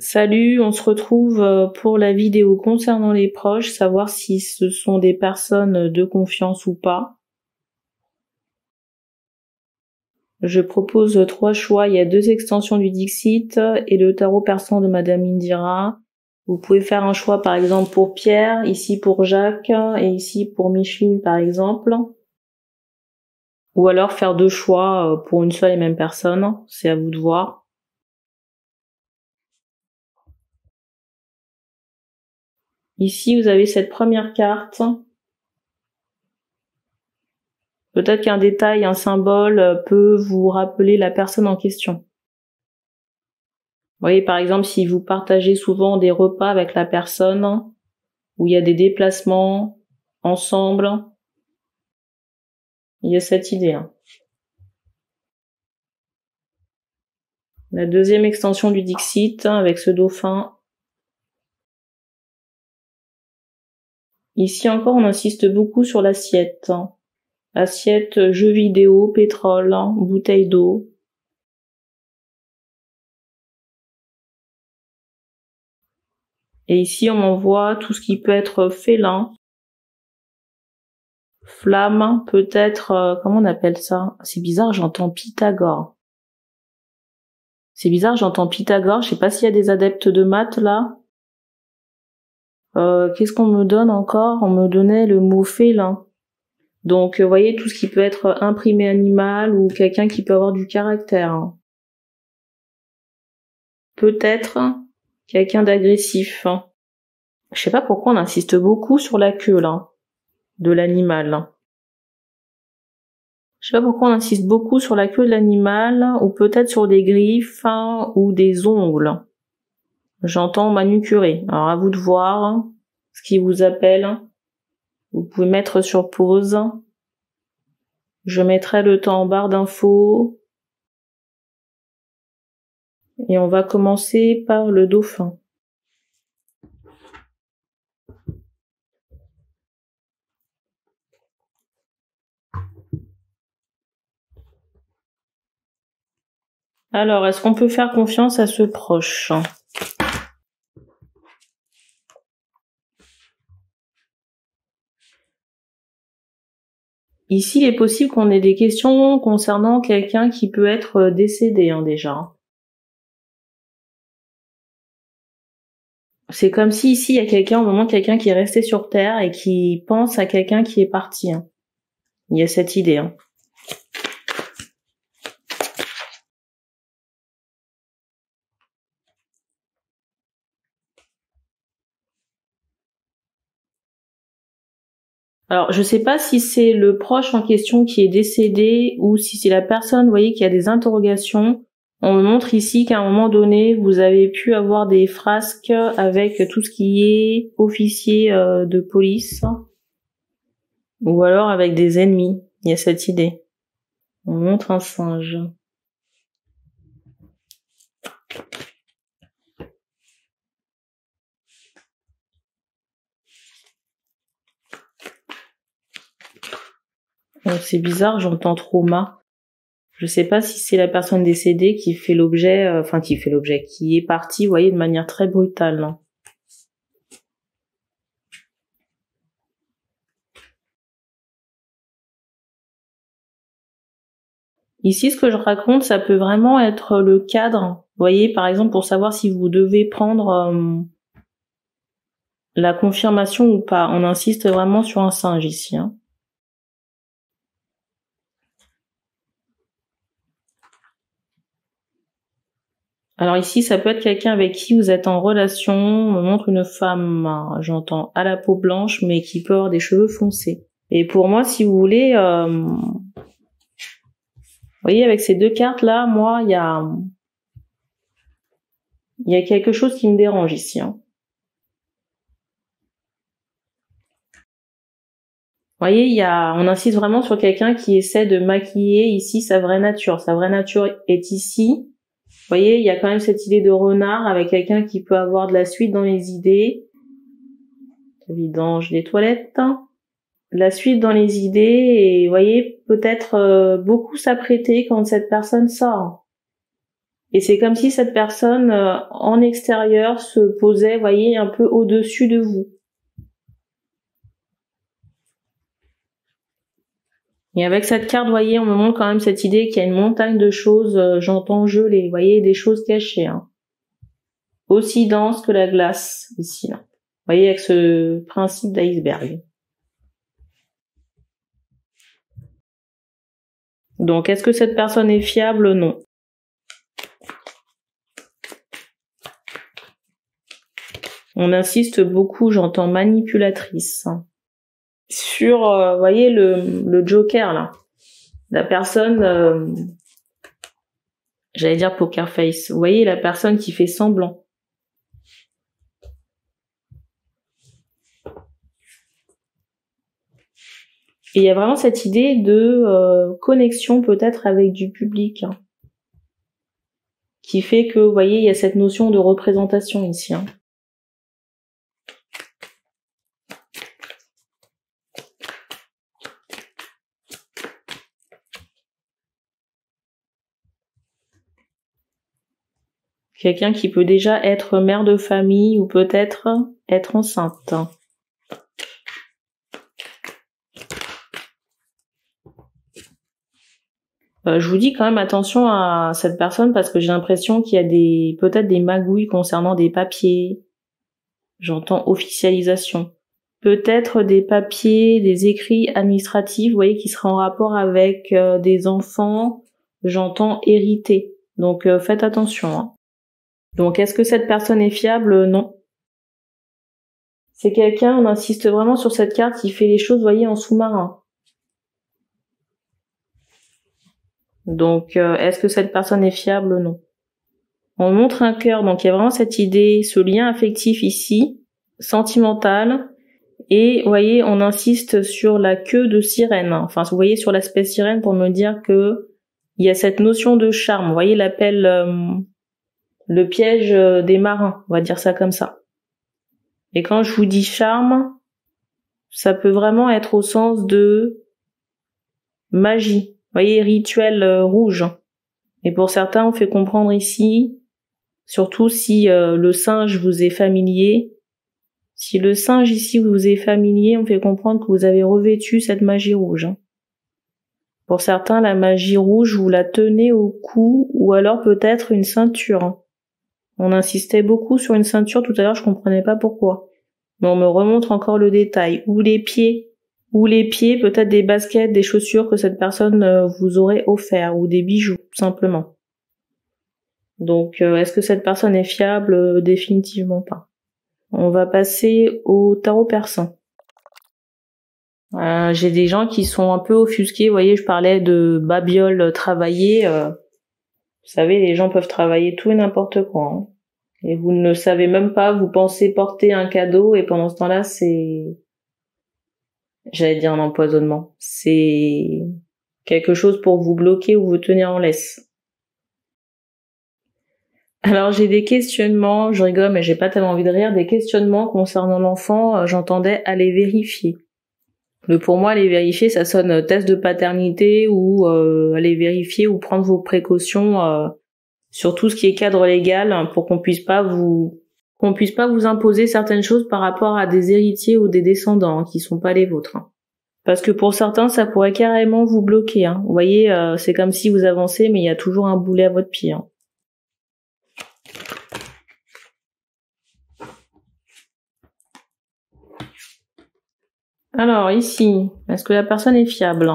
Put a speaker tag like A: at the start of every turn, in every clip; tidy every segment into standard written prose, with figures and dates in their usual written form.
A: Salut, on se retrouve pour la vidéo concernant les proches, savoir si ce sont des personnes de confiance ou pas. Je propose 3 choix, il y a 2 extensions du Dixit et le tarot persan de Madame Indira. Vous pouvez faire un choix par exemple pour Pierre, ici pour Jacques et ici pour Micheline par exemple. Ou alors faire 2 choix pour une seule et même personne, c'est à vous de voir. Ici, vous avez cette première carte. Peut-être qu'un détail, un symbole peut vous rappeler la personne en question. Vous voyez, par exemple, si vous partagez souvent des repas avec la personne, où il y a des déplacements ensemble, il y a cette idée. La deuxième extension du Dixit, avec ce dauphin. Ici encore, on insiste beaucoup sur l'assiette. Assiette, jeux vidéo, pétrole, bouteille d'eau. Et ici, on m'envoie tout ce qui peut être félin. Flamme, peut-être, comment on appelle ça? C'est bizarre, j'entends Pythagore. C'est bizarre, j'entends Pythagore, je sais pas s'il y a des adeptes de maths là. Qu'est-ce qu'on me donne encore? On me donnait le mot félin. Donc, vous voyez, tout ce qui peut être imprimé animal ou quelqu'un qui peut avoir du caractère. Peut-être quelqu'un d'agressif. Je sais pas pourquoi on insiste beaucoup sur la queue là, de l'animal. Je sais pas pourquoi on insiste beaucoup sur la queue de l'animal, ou peut-être sur des griffes ou des ongles. J'entends manucurer. Alors à vous de voir ce qui vous appelle. Vous pouvez mettre sur pause. Je mettrai le temps en barre d'infos. Et on va commencer par le dauphin. Alors, est-ce qu'on peut faire confiance à ce proche ? Ici, il est possible qu'on ait des questions concernant quelqu'un qui peut être décédé déjà. C'est comme si ici, il y a quelqu'un, au moment quelqu'un qui est resté sur Terre et qui pense à quelqu'un qui est parti. Il y a cette idée. Alors, je sais pas si c'est le proche en question qui est décédé ou si c'est la personne, vous voyez, qui a des interrogations. On me montre ici qu'à un moment donné, vous avez pu avoir des frasques avec tout ce qui est officier de police. Ou alors avec des ennemis. Il y a cette idée. On montre un singe. C'est bizarre, j'entends trauma. Je sais pas si c'est la personne décédée qui fait l'objet, qui est partie, vous voyez, de manière très brutale. Ici, ce que je raconte, ça peut vraiment être le cadre. Vous voyez, par exemple, pour savoir si vous devez prendre la confirmation ou pas. On insiste vraiment sur un singe ici. Alors ici, ça peut être quelqu'un avec qui vous êtes en relation. On me montre une femme, j'entends, à la peau blanche, mais qui peut avoir des cheveux foncés. Et pour moi, si vous voulez, vous voyez, avec ces 2 cartes-là, moi, il y a quelque chose qui me dérange ici. Vous voyez, on insiste vraiment sur quelqu'un qui essaie de maquiller ici sa vraie nature. Sa vraie nature est ici. Vous voyez, il y a quand même cette idée de renard avec quelqu'un qui peut avoir de la suite dans les idées. Vidange des toilettes. La suite dans les idées et, vous voyez, peut-être beaucoup s'apprêter quand cette personne sort. Et c'est comme si cette personne en extérieur se posait, vous voyez, un peu au-dessus de vous. Et avec cette carte, vous voyez, on me montre quand même cette idée qu'il y a une montagne de choses, j'entends geler, vous voyez, des choses cachées, hein. Aussi dense que la glace, ici, là. Vous voyez, avec ce principe d'iceberg. Donc, est-ce que cette personne est fiable? Non. On insiste beaucoup, j'entends manipulatrice. Sur, vous voyez, le joker, là. La personne, j'allais dire poker face. Vous voyez, la personne qui fait semblant. Et il y a vraiment cette idée de connexion peut-être avec du public, hein, qui fait que, vous voyez, il y a cette notion de représentation ici, hein. Quelqu'un qui peut déjà être mère de famille ou peut-être être enceinte. Je vous dis quand même attention à cette personne parce que j'ai l'impression qu'il y a peut-être des magouilles concernant des papiers. J'entends officialisation. Peut-être des papiers, des écrits administratifs, vous voyez, qui seraient en rapport avec des enfants. J'entends hériter. Donc faites attention, hein. Donc est-ce que cette personne est fiable? Non. C'est quelqu'un, on insiste vraiment sur cette carte, qui fait les choses, vous voyez, en sous-marin. Donc, est-ce que cette personne est fiable? Non. On montre un cœur, donc il y a vraiment cette idée, ce lien affectif ici, sentimental, et vous voyez, on insiste sur la queue de sirène. Enfin, vous voyez, sur l'aspect sirène pour me dire que il y a cette notion de charme. Vous voyez, l'appel le piège des marins, on va dire ça comme ça. Et quand je vous dis charme, ça peut vraiment être au sens de magie. Vous voyez, rituel rouge. Et pour certains, on fait comprendre ici, surtout si le singe vous est familier, si le singe ici vous est familier, on fait comprendre que vous avez revêtu cette magie rouge. Pour certains, la magie rouge, vous la tenez au cou ou alors peut-être une ceinture. On insistait beaucoup sur une ceinture tout à l'heure, je comprenais pas pourquoi. Mais on me remontre encore le détail. Ou les pieds, peut-être des baskets, des chaussures que cette personne vous aurait offert, ou des bijoux, tout simplement. Donc, est-ce que cette personne est fiable? Définitivement pas. On va passer au tarot persan. J'ai des gens qui sont un peu offusqués. Vous voyez, je parlais de babiole travaillée. Vous savez, les gens peuvent travailler tout et n'importe quoi, hein. Et vous ne le savez même pas, vous pensez porter un cadeau et pendant ce temps-là, j'allais dire un empoisonnement. C'est quelque chose pour vous bloquer ou vous tenir en laisse. Alors j'ai des questionnements, je rigole mais j'ai pas tellement envie de rire, des questionnements concernant l'enfant, j'entendais aller vérifier. Pour moi, aller vérifier, ça sonne test de paternité ou aller vérifier ou prendre vos précautions sur tout ce qui est cadre légal pour qu'on puisse pas vous imposer certaines choses par rapport à des héritiers ou des descendants qui sont pas les vôtres. Parce que pour certains, ça pourrait carrément vous bloquer. Vous voyez, c'est comme si vous avancez, mais il y a toujours un boulet à votre pied. Alors ici, est-ce que la personne est fiable?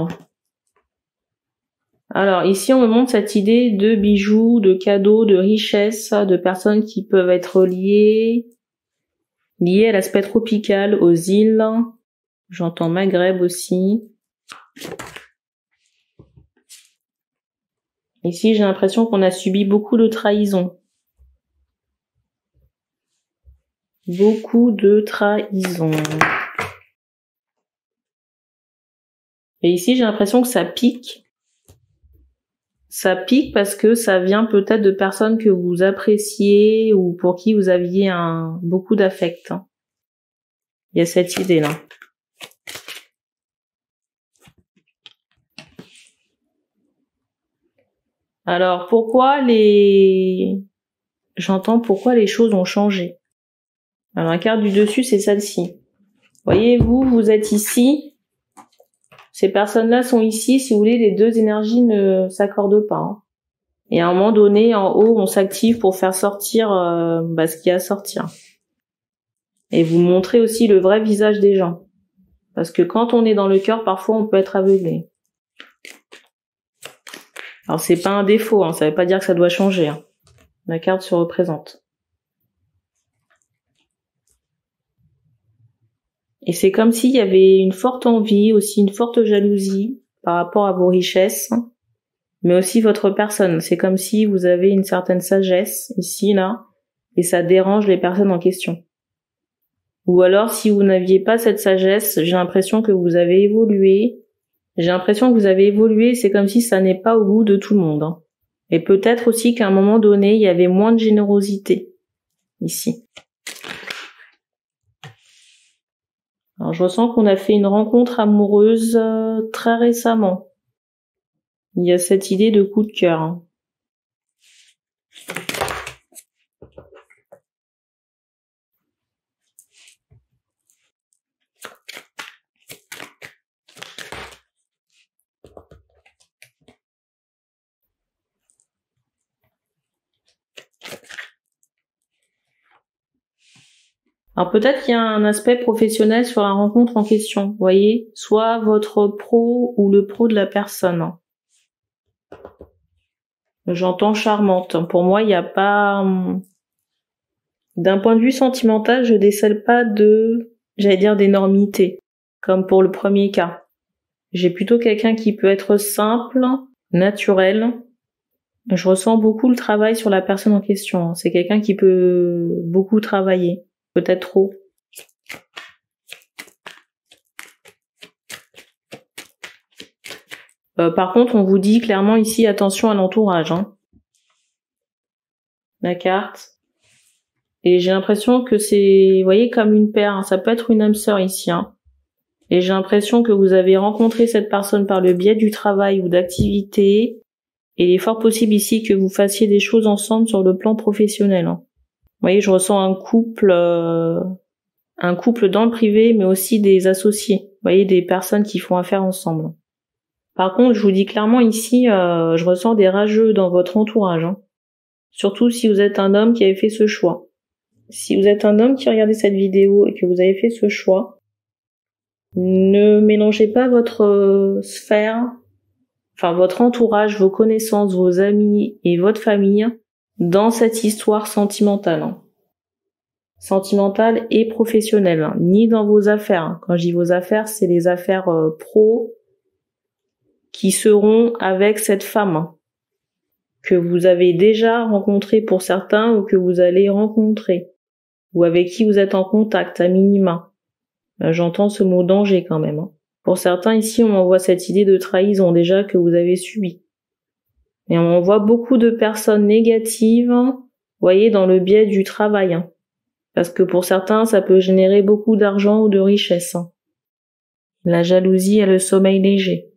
A: Alors ici, on me montre cette idée de bijoux, de cadeaux, de richesses, de personnes qui peuvent être liées à l'aspect tropical, aux îles. J'entends Maghreb aussi. Ici, j'ai l'impression qu'on a subi beaucoup de trahison. Beaucoup de trahison. Et ici, j'ai l'impression que ça pique. Ça pique parce que ça vient peut-être de personnes que vous appréciez ou pour qui vous aviez beaucoup d'affect. Il y a cette idée-là. Alors, j'entends pourquoi les choses ont changé. Alors, la carte du dessus, c'est celle-ci. Voyez, vous êtes ici. Ces personnes-là sont ici. Si vous voulez, les deux énergies ne s'accordent pas. Hein. Et à un moment donné, en haut, on s'active pour faire sortir ce qu'il y a à sortir. Et vous montrez aussi le vrai visage des gens. Parce que quand on est dans le cœur, parfois, on peut être aveuglé. Alors, c'est pas un défaut, hein, ça veut pas dire que ça doit changer. Hein. La carte se représente. Et c'est comme s'il y avait une forte envie, aussi une forte jalousie par rapport à vos richesses, mais aussi votre personne. C'est comme si vous avez une certaine sagesse, ici, là, et ça dérange les personnes en question. Ou alors, si vous n'aviez pas cette sagesse, j'ai l'impression que vous avez évolué. C'est comme si ça n'est pas au goût de tout le monde. Hein. Et peut-être aussi qu'à un moment donné, il y avait moins de générosité, ici. Alors, je ressens qu'on a fait une rencontre amoureuse très récemment. Il y a cette idée de coup de cœur. Hein. Alors peut-être qu'il y a un aspect professionnel sur la rencontre en question, vous voyez, soit votre pro ou le pro de la personne. J'entends charmante. Pour moi, il n'y a pas... D'un point de vue sentimental, je décèle pas d'énormité, comme pour le premier cas. J'ai plutôt quelqu'un qui peut être simple, naturel. Je ressens beaucoup le travail sur la personne en question. C'est quelqu'un qui peut beaucoup travailler. Peut-être trop. Par contre, on vous dit clairement ici, attention à l'entourage. Hein. La carte. Et j'ai l'impression que c'est, vous voyez, comme une paire. Hein. Ça peut être une âme sœur ici. Hein. Et j'ai l'impression que vous avez rencontré cette personne par le biais du travail ou d'activité. Et il est fort possible ici que vous fassiez des choses ensemble sur le plan professionnel. Hein. Vous voyez, je ressens un couple dans le privé, mais aussi des associés. Vous voyez, des personnes qui font affaire ensemble. Par contre, je vous dis clairement ici, je ressens des rageux dans votre entourage. Hein. Surtout si vous êtes un homme qui avait fait ce choix. Si vous êtes un homme qui regardait cette vidéo et que vous avez fait ce choix, ne mélangez pas votre sphère, enfin votre entourage, vos connaissances, vos amis et votre famille dans cette histoire sentimentale. Hein. Sentimentale et professionnelle, hein. Ni dans vos affaires. Hein. Quand je dis vos affaires, c'est les affaires pro qui seront avec cette femme hein, que vous avez déjà rencontrée pour certains ou que vous allez rencontrer ou avec qui vous êtes en contact à minima. J'entends ce mot danger quand même. Hein. Pour certains ici, on m'envoie cette idée de trahison déjà que vous avez subie. Et on m'envoie beaucoup de personnes négatives, vous voyez, dans le biais du travail. Hein. Parce que pour certains, ça peut générer beaucoup d'argent ou de richesse. Hein. La jalousie et le sommeil léger.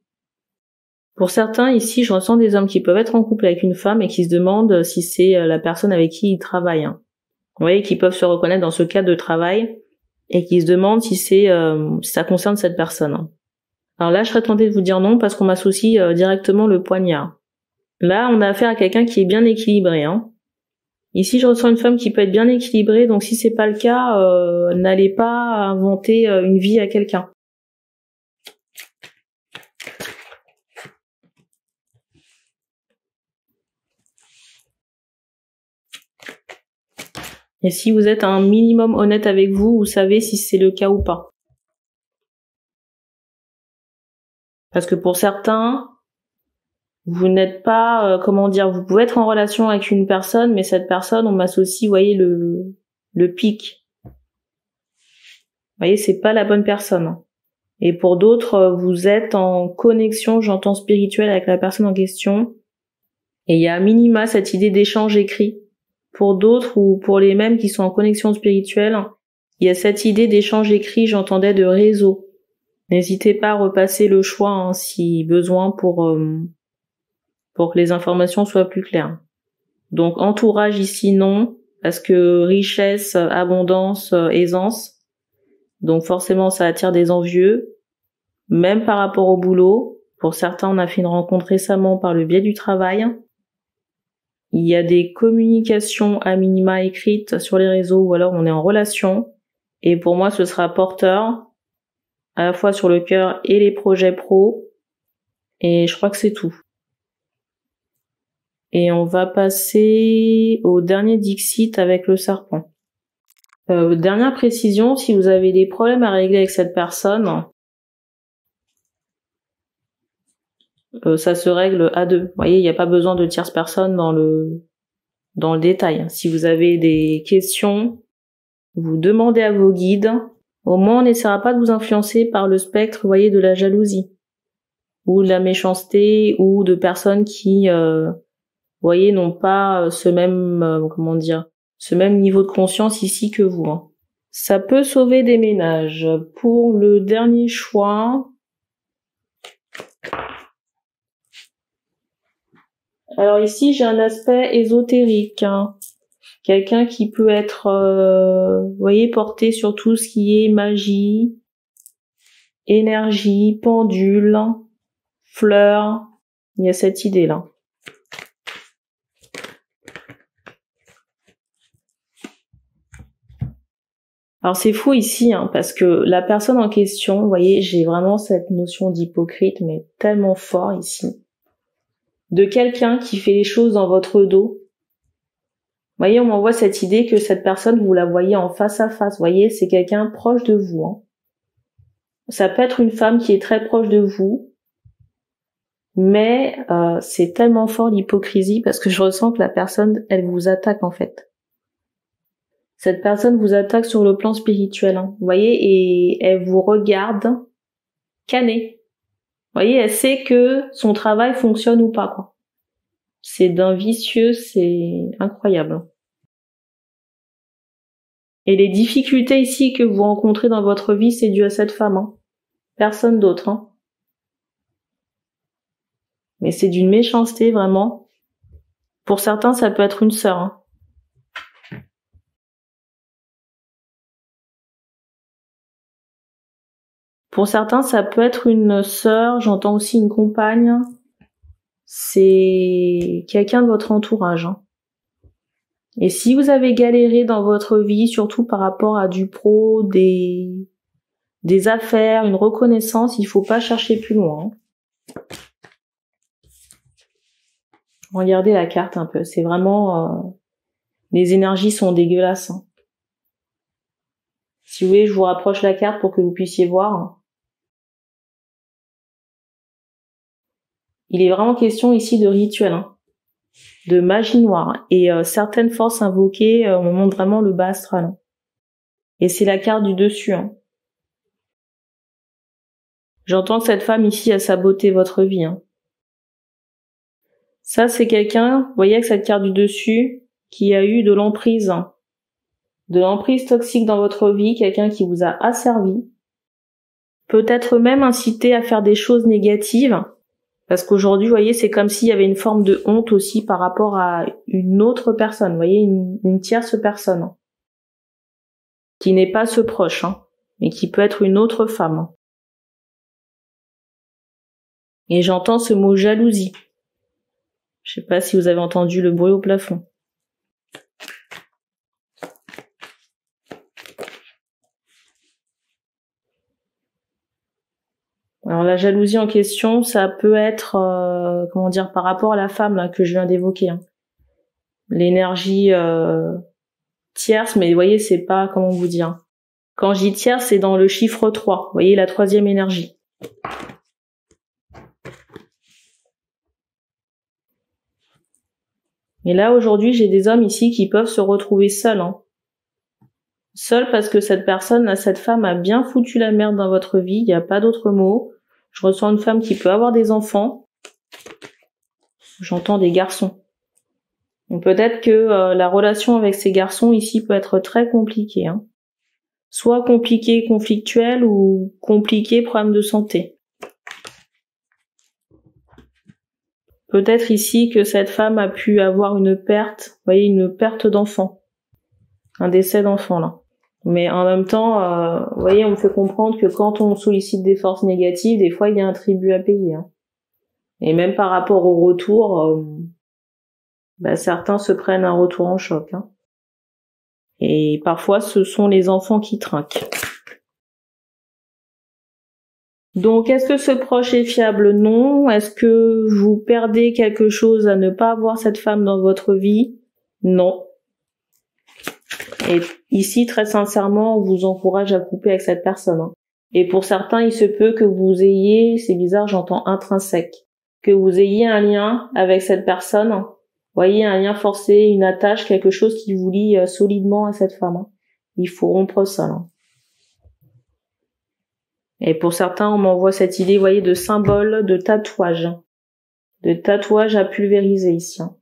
A: Pour certains, ici, je ressens des hommes qui peuvent être en couple avec une femme et qui se demandent si c'est la personne avec qui ils travaillent. Hein. Vous voyez, qui peuvent se reconnaître dans ce cadre de travail et qui se demandent si si ça concerne cette personne. Hein. Alors là, je serais tentée de vous dire non parce qu'on m'associe directement le poignard. Là, on a affaire à quelqu'un qui est bien équilibré. Hein. Ici, je ressens une femme qui peut être bien équilibrée, donc si c'est pas le cas, n'allez pas inventer une vie à quelqu'un. Et si vous êtes un minimum honnête avec vous, vous savez si c'est le cas ou pas. Parce que pour certains, vous n'êtes pas, vous pouvez être en relation avec une personne, mais cette personne, on m'associe, vous voyez, le pic. Vous voyez, c'est pas la bonne personne. Et pour d'autres, vous êtes en connexion, j'entends spirituelle avec la personne en question. Et il y a à minima cette idée d'échange écrit. Pour d'autres ou pour les mêmes qui sont en connexion spirituelle, il y a cette idée d'échange écrit, j'entendais de réseau. N'hésitez pas à repasser le choix hein, si besoin pour pour que les informations soient plus claires. Donc entourage ici non, parce que richesse, abondance, aisance. Donc forcément ça attire des envieux, même par rapport au boulot. Pour certains, on a fait une rencontre récemment par le biais du travail. Il y a des communications à minima écrites sur les réseaux ou alors on est en relation. Et pour moi, ce sera porteur, à la fois sur le cœur et les projets pro. Et je crois que c'est tout. Et on va passer au dernier Dixit avec le serpent. Dernière précision, si vous avez des problèmes à régler avec cette personne, ça se règle à deux. Vous voyez, il n'y a pas besoin de tierce personne dans le détail. Si vous avez des questions, vous demandez à vos guides. Au moins, on n'essaiera pas de vous influencer par le spectre, vous voyez, de la jalousie ou de la méchanceté ou de personnes qui, vous voyez, n'ont pas ce même, ce même niveau de conscience ici que vous. Ça peut sauver des ménages. Pour le dernier choix, alors ici j'ai un aspect ésotérique. Quelqu'un qui peut être, vous voyez, porté sur tout ce qui est magie, énergie, pendule, fleurs. Il y a cette idée-là. Alors c'est fou ici, parce que la personne en question, vous voyez, j'ai vraiment cette notion d'hypocrite, mais tellement fort ici. De quelqu'un qui fait les choses dans votre dos. Vous voyez, on m'envoie cette idée que cette personne, vous la voyez en face à face. Vous voyez, c'est quelqu'un proche de vous. Ça peut être une femme qui est très proche de vous, mais c'est tellement fort l'hypocrisie parce que je ressens que la personne, elle vous attaque en fait. Cette personne vous attaque sur le plan spirituel, vous voyez, et elle vous regarde canner. Vous voyez, elle sait que son travail fonctionne ou pas, quoi. C'est d'un vicieux, c'est incroyable. Et les difficultés ici que vous rencontrez dans votre vie, c'est dû à cette femme, Personne d'autre, Mais c'est d'une méchanceté, vraiment. Pour certains, ça peut être une sœur, Pour certains, ça peut être une sœur, j'entends aussi une compagne. C'est quelqu'un de votre entourage, Et si vous avez galéré dans votre vie, surtout par rapport à du pro, des affaires, une reconnaissance, il faut pas chercher plus loin. Regardez la carte un peu, c'est vraiment... les énergies sont dégueulasses. Si vous voulez, je vous rapproche la carte pour que vous puissiez voir. Il est vraiment question ici de rituel, de magie noire. Et certaines forces invoquées, on montre vraiment le bas astral. Et c'est la carte du dessus. J'entends que cette femme ici a saboté votre vie. Ça, c'est quelqu'un, vous voyez avec cette carte du dessus, qui a eu de l'emprise. De l'emprise toxique dans votre vie, quelqu'un qui vous a asservi. Peut-être même incité à faire des choses négatives. Parce qu'aujourd'hui, vous voyez, c'est comme s'il y avait une forme de honte aussi par rapport à une autre personne. Vous voyez, une tierce personne. Qui n'est pas ce proche, mais qui peut être une autre femme. Et j'entends ce mot jalousie. Je sais pas si vous avez entendu le bruit au plafond. Alors la jalousie en question, ça peut être, par rapport à la femme là, que je viens d'évoquer. L'énergie tierce, mais vous voyez, c'est pas, comment vous dire. Quand je dis tierce, c'est dans le chiffre 3. Vous voyez, la troisième énergie. Et là, aujourd'hui, j'ai des hommes ici qui peuvent se retrouver seuls. Seuls parce que cette personne, cette femme a bien foutu la merde dans votre vie, il n'y a pas d'autre mot. Je ressens une femme qui peut avoir des enfants. J'entends des garçons. Donc peut-être que la relation avec ces garçons ici peut être très compliquée. Soit compliquée, conflictuelle, ou compliquée, problème de santé. Peut-être ici que cette femme a pu avoir une perte, vous voyez, une perte d'enfant. Un décès d'enfant, là. Mais en même temps, vous voyez, on me fait comprendre que quand on sollicite des forces négatives, des fois, il y a un tribut à payer. Hein. Et même par rapport au retour, certains se prennent un retour en choc. Hein. Et parfois, ce sont les enfants qui trinquent. Donc, est-ce que ce proche est fiable? Non. Est-ce que vous perdez quelque chose à ne pas avoir cette femme dans votre vie? Non. Et ici, très sincèrement, on vous encourage à couper avec cette personne. Hein. Et pour certains, il se peut que vous ayez, c'est bizarre, j'entends intrinsèque, que vous ayez un lien avec cette personne. Vous voyez, un lien forcé, une attache, quelque chose qui vous lie solidement à cette femme. Hein. Il faut rompre ça. Là. Et pour certains, on m'envoie cette idée, vous voyez, de symbole, de tatouage à pulvériser ici, hein,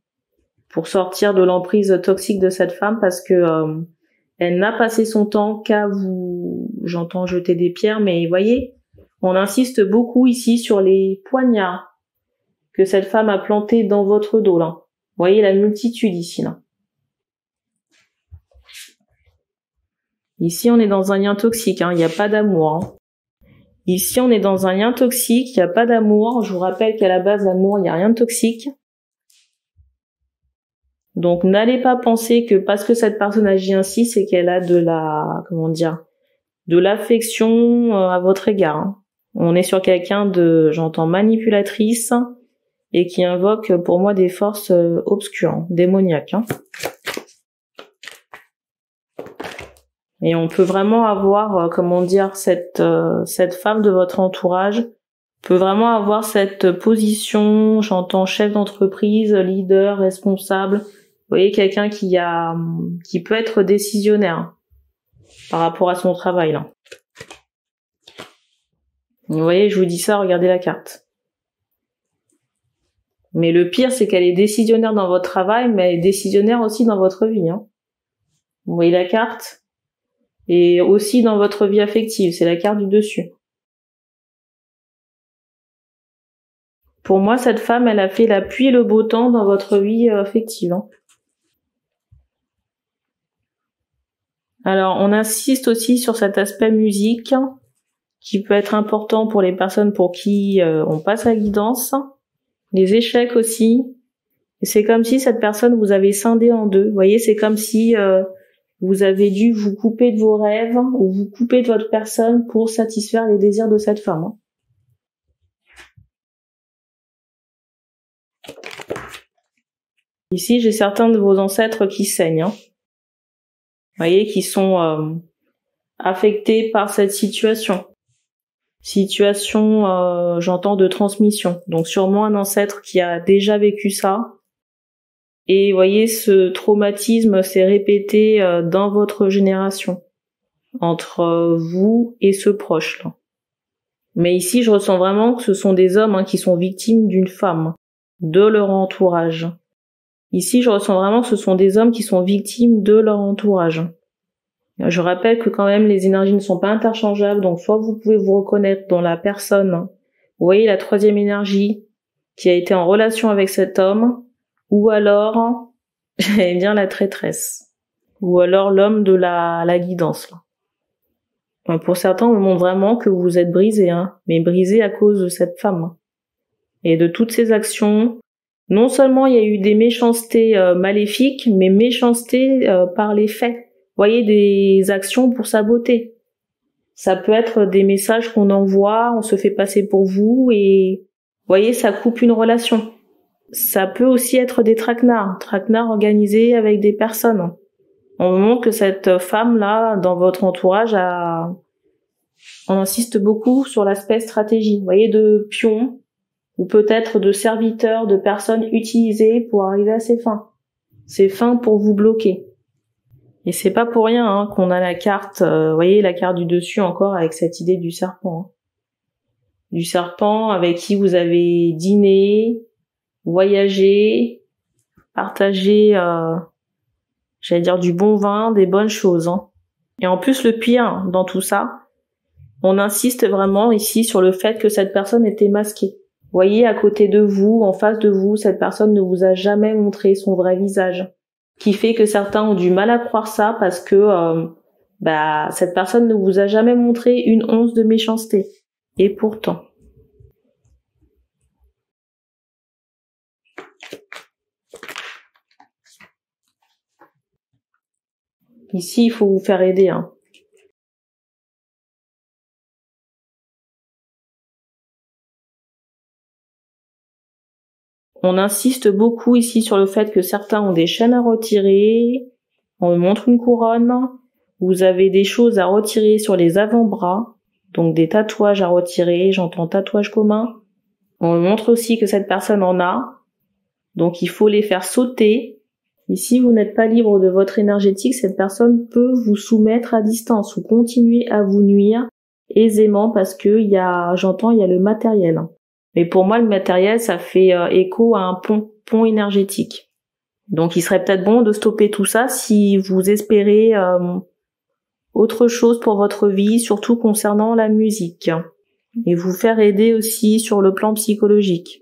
A: pour sortir de l'emprise toxique de cette femme, parce que elle n'a passé son temps qu'à vous, j'entends jeter des pierres, mais vous voyez, on insiste beaucoup ici sur les poignards que cette femme a plantés dans votre dos, là. Vous voyez la multitude ici, là. Ici, on est dans un lien toxique, hein, il n'y a pas d'amour, hein. Ici, on est dans un lien toxique, il n'y a pas d'amour. Je vous rappelle qu'à la base, l'amour, il n'y a rien de toxique. Donc, n'allez pas penser que parce que cette personne agit ainsi, c'est qu'elle a de l'affection à votre égard. Hein. On est sur quelqu'un j'entends manipulatrice, et qui invoque pour moi des forces obscures, démoniaques. Hein. Et on peut vraiment avoir, cette femme de votre entourage peut vraiment avoir cette position, j'entends chef d'entreprise, leader, responsable. Vous voyez, quelqu'un qui peut être décisionnaire par rapport à son travail, là. Vous voyez, je vous dis ça, regardez la carte. Mais le pire, c'est qu'elle est décisionnaire dans votre travail, mais elle est décisionnaire aussi dans votre vie. Hein. Vous voyez la carte ? Et aussi dans votre vie affective, c'est la carte du dessus. Pour moi, cette femme, elle a fait la pluie et le beau temps dans votre vie affective. Hein. Alors, on insiste aussi sur cet aspect musique, qui peut être important pour les personnes pour qui on passe la guidance. Les échecs aussi. Et c'est comme si cette personne vous avait scindé en deux. Vous voyez, c'est comme si vous avez dû vous couper de vos rêves ou vous couper de votre personne pour satisfaire les désirs de cette femme. Hein. Ici, j'ai certains de vos ancêtres qui saignent. Hein. Vous voyez, qui sont affectés par cette situation. J'entends, de transmission. Donc sûrement un ancêtre qui a déjà vécu ça. Et vous voyez, ce traumatisme s'est répété dans votre génération, entre vous et ce proche-là. Mais ici, je ressens vraiment que ce sont des hommes qui sont victimes d'une femme, de leur entourage. Ici, je ressens vraiment que ce sont des hommes qui sont victimes de leur entourage. Je rappelle que quand même, les énergies ne sont pas interchangeables, donc soit vous pouvez vous reconnaître dans la personne, vous voyez la troisième énergie qui a été en relation avec cet homme, ou alors, j'allais dire la traîtresse, ou alors l'homme de la guidance. Là. Pour certains, on me montre vraiment que vous êtes brisé, mais brisé à cause de cette femme. Et de toutes ces actions, non seulement il y a eu des méchancetés maléfiques, mais méchancetés par les faits. Vous voyez, des actions pour saboter. Ça peut être des messages qu'on envoie, on se fait passer pour vous, et vous voyez, ça coupe une relation. Ça peut aussi être des traquenards organisés avec des personnes. On me montre que cette femme-là, dans votre entourage, on insiste beaucoup sur l'aspect stratégie. Vous voyez, de pions, ou peut-être de serviteurs, de personnes utilisées pour arriver à ses fins. Ses fins pour vous bloquer. Et c'est pas pour rien qu'on a la carte, vous voyez, la carte du dessus encore avec cette idée du serpent. Hein. Du serpent avec qui vous avez dîné, voyagé, partagé, j'allais dire du bon vin, des bonnes choses. Hein. Et en plus, le pire dans tout ça, on insiste vraiment ici sur le fait que cette personne était masquée. Vous voyez, à côté de vous, en face de vous, cette personne ne vous a jamais montré son vrai visage. Qui fait que certains ont du mal à croire ça parce que cette personne ne vous a jamais montré une once de méchanceté. Et pourtant. Ici, il faut vous faire aider, hein. On insiste beaucoup ici sur le fait que certains ont des chaînes à retirer. On me montre une couronne. Vous avez des choses à retirer sur les avant-bras. Donc des tatouages à retirer. J'entends tatouage commun. On me montre aussi que cette personne en a. Donc il faut les faire sauter. Et si vous n'êtes pas libre de votre énergétique, cette personne peut vous soumettre à distance ou continuer à vous nuire aisément parce que il y a le matériel. Mais pour moi, le matériel, ça fait écho à un pont énergétique. Donc, il serait peut-être bon de stopper tout ça si vous espérez autre chose pour votre vie, surtout concernant la musique. Et vous faire aider aussi sur le plan psychologique.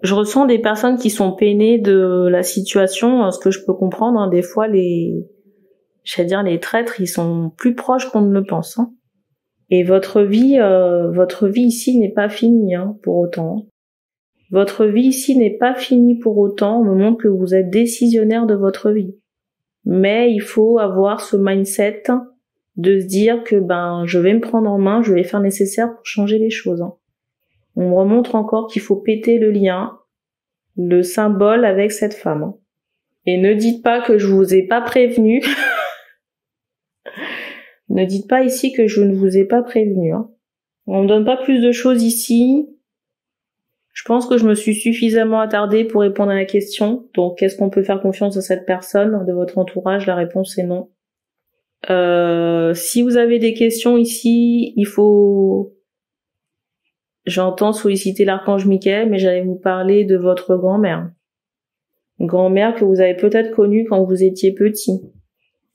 A: Je ressens des personnes qui sont peinées de la situation, ce que je peux comprendre, hein. Des fois, les traîtres, ils sont plus proches qu'on ne le pense, hein. Et votre vie ici n'est pas finie, hein, pour autant. Votre vie ici n'est pas finie pour autant, on me montre que vous êtes décisionnaire de votre vie. Mais il faut avoir ce mindset de se dire que je vais me prendre en main, je vais faire le nécessaire pour changer les choses, hein. On me remontre encore qu'il faut péter le lien, le symbole avec cette femme, hein. Et ne dites pas que je vous ai pas prévenu. Ne dites pas ici que je ne vous ai pas prévenu, hein. On me donne pas plus de choses ici. Je pense que je me suis suffisamment attardée pour répondre à la question. Donc, est-ce qu'on peut faire confiance à cette personne de votre entourage? La réponse est non. Si vous avez des questions ici, j'entends solliciter l'archange Michael, mais j'allais vous parler de votre grand-mère. Grand-mère que vous avez peut-être connue quand vous étiez petit.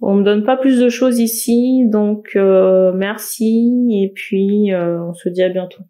A: On me donne pas plus de choses ici, donc merci, et puis on se dit à bientôt.